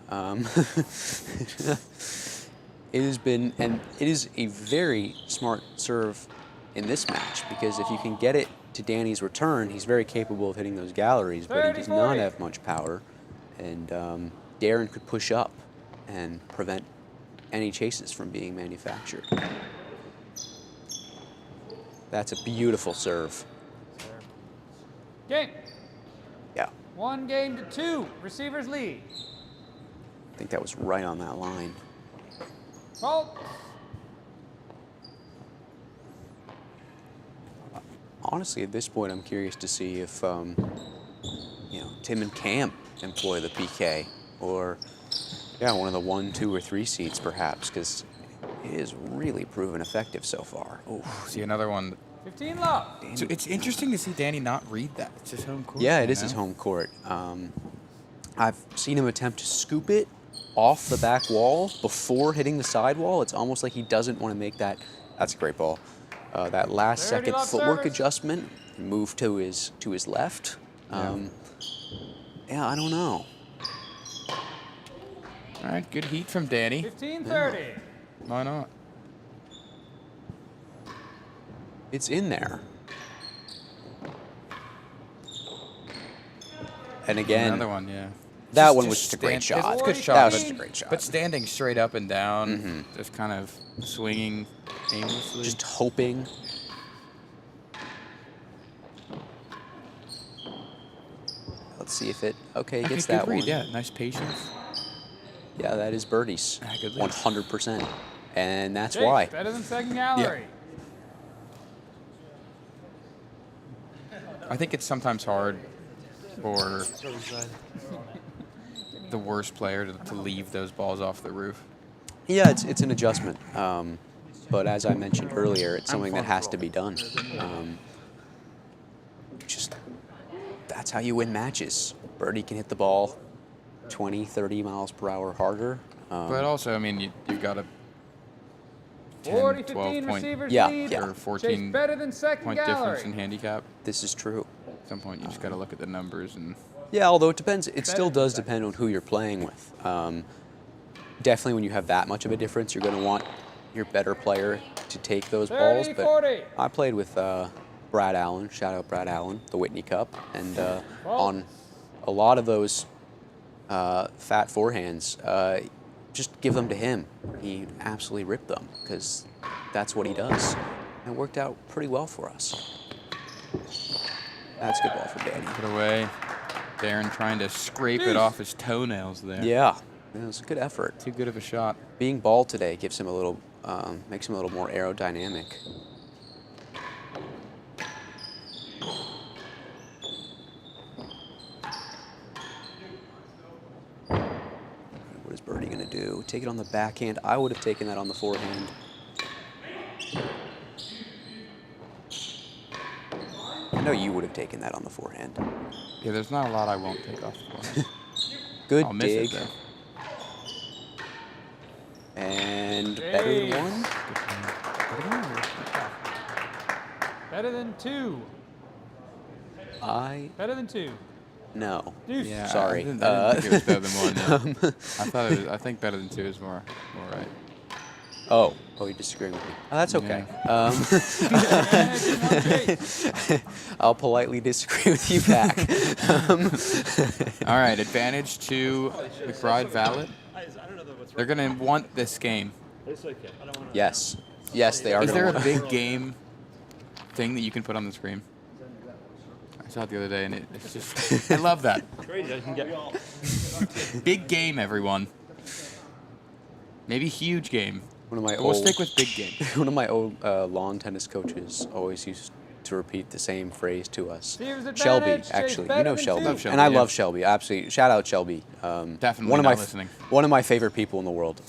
It has been, and it is a very smart serve in this match, because if you can get it to Danny's return, he's very capable of hitting those galleries, but he does 30, not 40. have much power. And Darren could push up and prevent any chases from being manufactured. That's a beautiful serve. Game. Yeah, 1 game to 2. Receivers lead. I think that was right on that line. Fault. Honestly, at this point, I'm curious to see if, Tim and Cam employ the PK, or, one of the 1, 2, or 3 seeds, perhaps, because it is really proven effective so far. Oh, See, another one. 15 love. So it's interesting to see Danny not read that. It's his home court. yeah, you it is know? his home court. I've seen him attempt to scoop it off the back wall before hitting the side wall. It's almost like he doesn't want to make that. That's a great ball. That last 30 second love footwork service. adjustment, and move to his left. Yeah. I don't know. All right, good heat from Danny. 15-30. Why not? It's in there. And again, Another one, yeah. that one was just a great shot. It's a good That shot. That was but- just a great shot. But standing straight up and down, just kind of swinging aimlessly. Just hoping. Let's see if it. Okay, Okay, gets good that read, one. Yeah, nice patience. Yeah, that is birdies. Ah, good lead. 100%. And that's Chase, why. better than second gallery. I think it's sometimes hard for the worst player to leave those balls off the roof. Yeah, it's an adjustment. But as I mentioned earlier, it's something that has to be done. Just that's how you win matches. Birdie can hit the ball 20, 30 miles per hour harder. But also, I mean, you've got a 10, 12 40-15 point receivers Yeah, lead. yeah. or 14 Chase better than second point gallery. difference in handicap. This is true. At some point, you just got to look at the numbers and. Yeah, although it depends. It still does depend on who you're playing with. Definitely, when you have that much of a difference, you're going to want your better player to take those balls. But 30-40. I played with Brad Allen. Shout out Brad Allen, the Whitney Cup, and on a lot of those fat forehands, just give them to him. He absolutely ripped them because that's what he does. And it worked out pretty well for us. That's a good ball for Danny. Put away. Darren trying to scrape it off his toenails there. Yeah, it was a good effort. Too good of a shot. Being bald today gives him a little, makes him a little more aerodynamic. What is Birdie gonna do? Take it on the backhand. I would have taken that on the forehand. I know you would have taken that on the forehand. Yeah, there's not a lot I won't take off the ball. Good I'll miss dig. it though. And better than one. Better than two. Better than two. No. Deuce. Yeah, Sorry. I didn't think it was better than one. Yeah. I think better than two is more right. Oh, you're disagreeing with me. Oh, that's okay. I'll politely disagree with you back. All right, advantage to McBride Vallat. They're going to want this game. Yes. Yes, they are. Is there gonna a big game thing that you can put on the screen? I saw it the other day, and it's just, I love that. Big game, everyone. Maybe huge game. One of my But we'll old, stick with big game. one of my old lawn tennis coaches always used to repeat the same phrase to us. Steve's Shelby, advantage, Chase actually, you better know than Shelby, two. Love Shelby, and I yeah. love Shelby. Absolutely, shout out Shelby. Definitely one of not my listening. one of my favorite people in the world.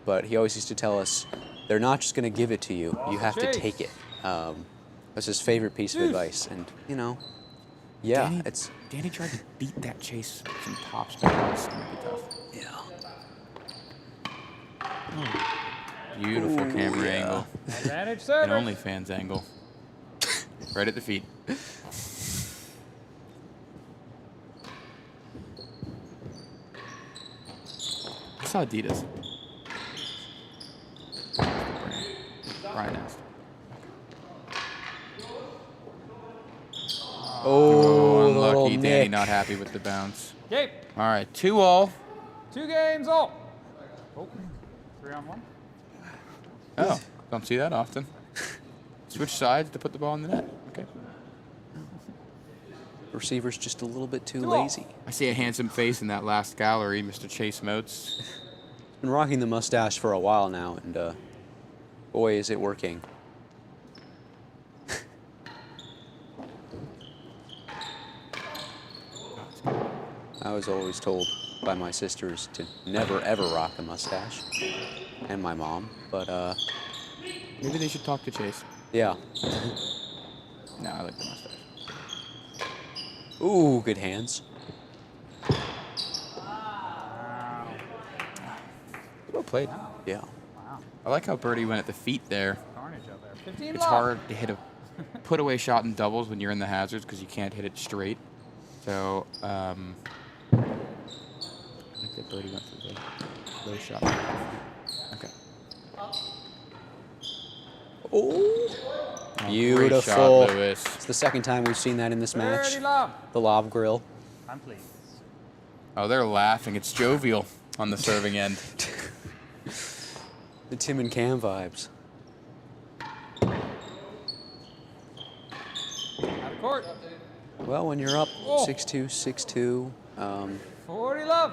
But he always used to tell us, they're not just going to give it to you; you have to Chase. take it. That's his favorite piece of advice, and yeah, Danny, it's Danny tried to beat that chase some top spin. It's going to be tough. yeah. Beautiful Ooh, camera yeah. angle. Advantage An server. OnlyFans angle. Right at the feet. I saw Adidas. Brian asked. Oh, Unlucky. little Danny Nick. not happy with the bounce. Okay. All right, 2-all. 2 games all. Oh, 3-on-1. Oh, don't see that often. Switch sides to put the ball in the net. Okay. Receiver's just a little bit too 2-all. lazy. I see a handsome face in that last gallery, Mr. Chase Moats. Been rocking the mustache for a while now, and boy, is it working. I was always told by my sisters to never ever rock a mustache, and my mom. But Maybe they should talk to Chase. yeah. No, I like the mustache. Ooh, good hands. Well played. Yeah. I like how Birdie went at the feet there. Carnage out there. 15 It's love. hard to hit a put-away shot in doubles when you're in the hazards because you can't hit it straight. So, think that Birdie went for the low shot. Okay. Oh, Great beautiful. shot, Lewis. It's the second time we've seen that in this match. Birdie lob. The lob grill. I'm pleased. Oh, they're laughing. It's jovial on the serving end. The Tim and Cam vibes. Out of court. Well, when you're up Oh. 6-2, 6-2, 40 love.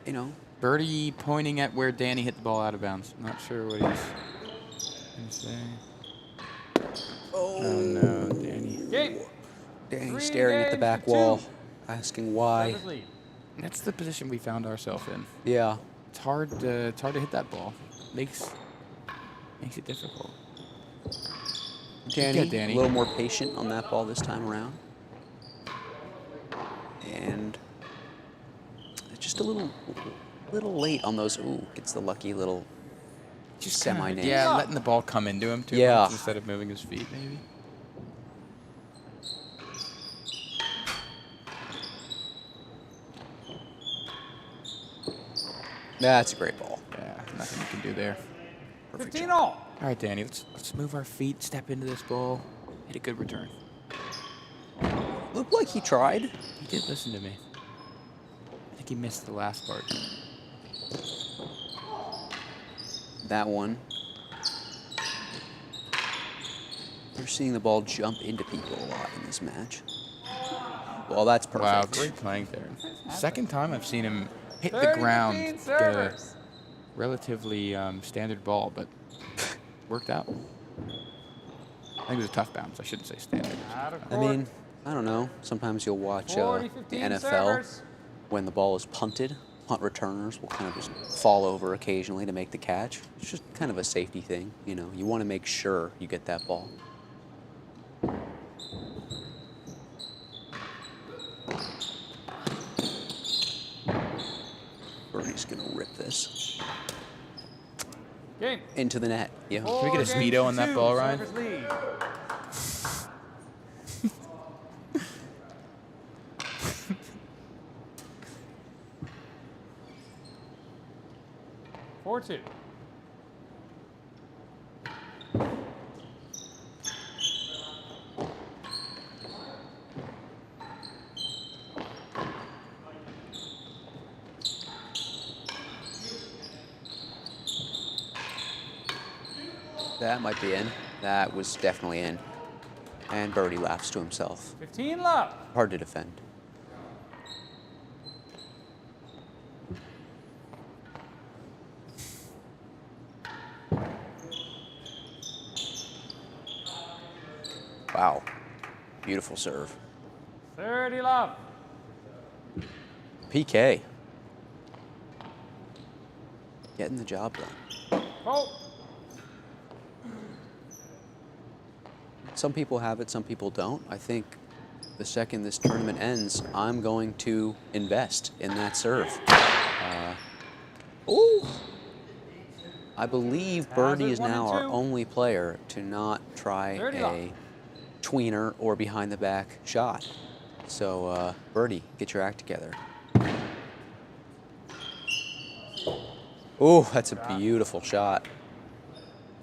you know, Birdie pointing at where Danny hit the ball out of bounds. Not sure what he's going to say. Oh, no, Danny. Game. Danny 3 staring at the games back to wall, 2. asking why. Servers lead. That's the position we found ourselves in. Yeah. It's hard to hit that ball. Makes it difficult. Danny, Good, Danny. a little more patient on that ball this time around. And just a little late on those. Ooh, gets the lucky little Just semi-nails. yeah, letting the ball come into him too Yeah. much instead of moving his feet, maybe. That's a great ball. Yeah, nothing you can do there. 15 all. All right, Danny, let's move our feet, step into this ball, hit a good return. Looked like he tried. He did listen to me. I think he missed the last part. That one. We're seeing the ball jump into people a lot in this match. Well, that's perfect. Wow, great playing there. Second time I've seen him hit the 30, ground, 15 get a servers. relatively standard ball, but worked out. I think it was a tough bounce. I shouldn't say standard. Out of I court. mean, I don't know. Sometimes you'll watch 40, the 15 NFL servers. when the ball is punted. Punt returners will kind of just fall over occasionally to make the catch. It's just kind of a safety thing, you know. You want to make sure you get that ball. Birdie's gonna rip this Game. into the net. Yeah. Can we get a 4 games speedo to on that 2. ball, Ryan? Servers lead. Four two. That might be in. That was definitely in. And Birdie laughs to himself. 15 love. Hard to defend. Wow. Beautiful serve. 30 love. PK. Getting the job done. Oh. Some people have it, some people don't. I think the second this tournament ends, I'm going to invest in that serve. Ooh. I believe Birdie is now our only player to not try a tweener or behind the back shot. So, Birdie, get your act together. Ooh, that's a beautiful shot.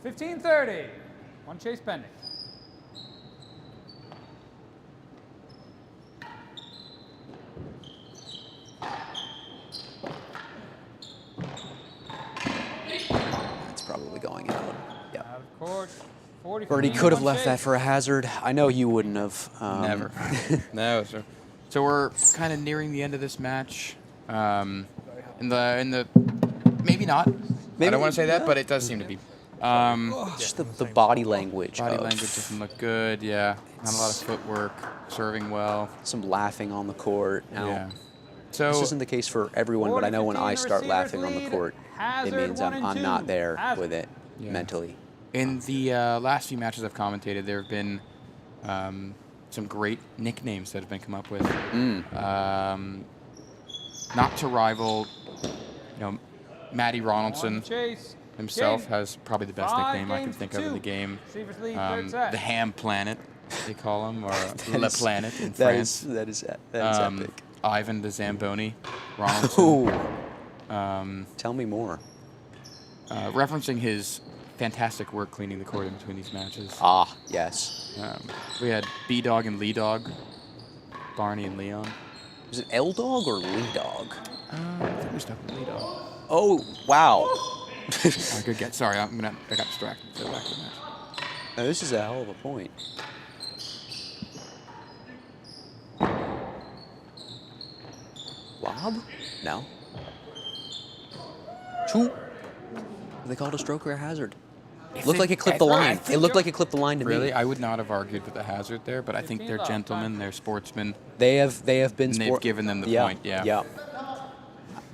15-30. One chase pending. That's probably going out. Yeah. Out of court. 40. Birdie could have left that for a hazard. I know you wouldn't have. Never. No, sir. So we're kind of nearing the end of this match. In the maybe not. I don't want to say that, but it does seem to be. Just the body language. Body of language doesn't look good. Yeah, not a lot of footwork. Serving well. some laughing on the court. Now, Yeah. So this isn't the case for everyone, but I know when I start laughing on the court, it means I'm not there with it mentally. in the last few matches I've commentated, there have been some great nicknames that have been come up with. Not to rival, Matty Ronaldson Chase. himself Game. has probably the best 5 nickname I can games think to of in 2. the game. Receivers lead, third set. The Ham Planet, they call him, or Le is- Planet in That France. is epic. Ivan the Zamboni Ronaldson. Ooh, Tell me more. Referencing his fantastic work cleaning the court in between these matches. Ah, yes. We had B-Dog and Lee-Dog. Barney and Leon. Was it L-Dog or Lee-Dog? I think we stuck with Lee-Dog. Oh, wow. Good get. Sorry, I got distracted. Go back to the match. Now, this is a hell of a point. Lob? No. Two. They called a stroke or a hazard. It looked like it clipped the line. It looked like it clipped the line to me. Really? I would not have argued with the hazard there, but I think they're gentlemen, they're sportsmen. They have been. And they've given them the point. Yeah. Yeah.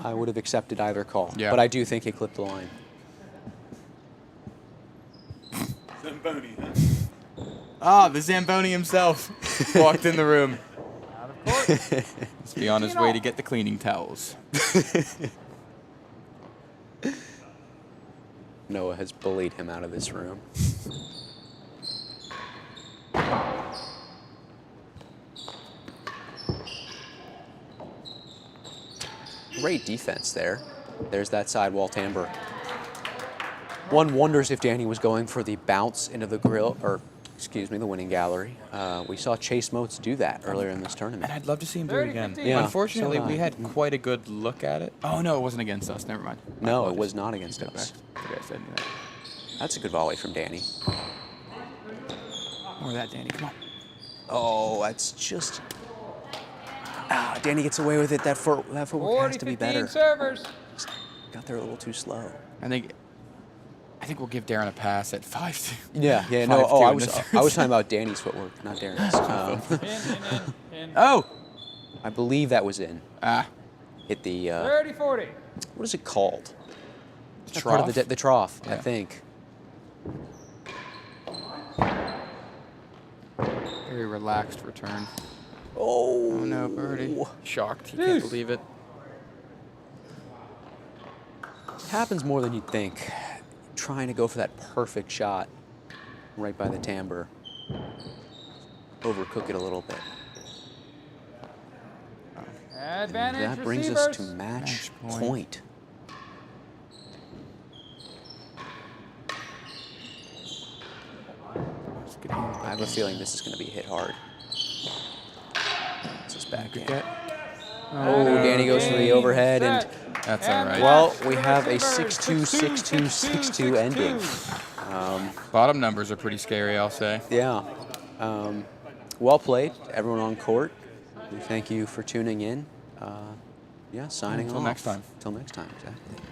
I would have accepted either call. Yeah. But I do think it clipped the line. Zamboni, huh? Ah, the Zamboni himself walked in the room. Out of court. Must be on his way to get the cleaning towels. Noah has bullied him out of this room. Great defense there. There's that sidewall timbre. One wonders if Danny was going for the bounce into the grill, or excuse me, the winning gallery. We saw Chase Motes do that earlier in this tournament. And I'd love to see him do it again. 30-15. Yeah, Unfortunately, so we did had quite a good look at it. Oh, no, it wasn't against us. Never mind. No, it was not against Step us. back. Okay, I said that. That's a good volley from Danny. More of that, Danny. Come on. Oh, that's just... Ah, Danny gets away with it. That footwork has to be 40-15 better. servers. Got there a little too slow. I think we'll give Darren a pass at 5-2. Yeah, no. 5-2 Oh, I in was this talking about Danny's footwork, not Darren's. In. Oh! I believe that was in. Ah. Hit the 30-40. what is it called? That Trough? part of the trough, I Yeah. think. Very relaxed return. Oh, Oh no, birdie. Shocked. He can't Deuce. believe it. It happens more than you'd think. Trying to go for that perfect shot right by the timbre. Overcook it a little bit. And Advantage that brings receivers. us to match Match point. I have a feeling this is going to be hit hard. This is back Good in. get. Oh, Danny goes for the overhead, and That's all right. well, we have a 6-2, 6-2, 6-2 ending. Bottom numbers are pretty scary, I'll say. Yeah. Well played, everyone on court. We thank you for tuning in. Yeah, signing off. Until next time. Until next time, exactly.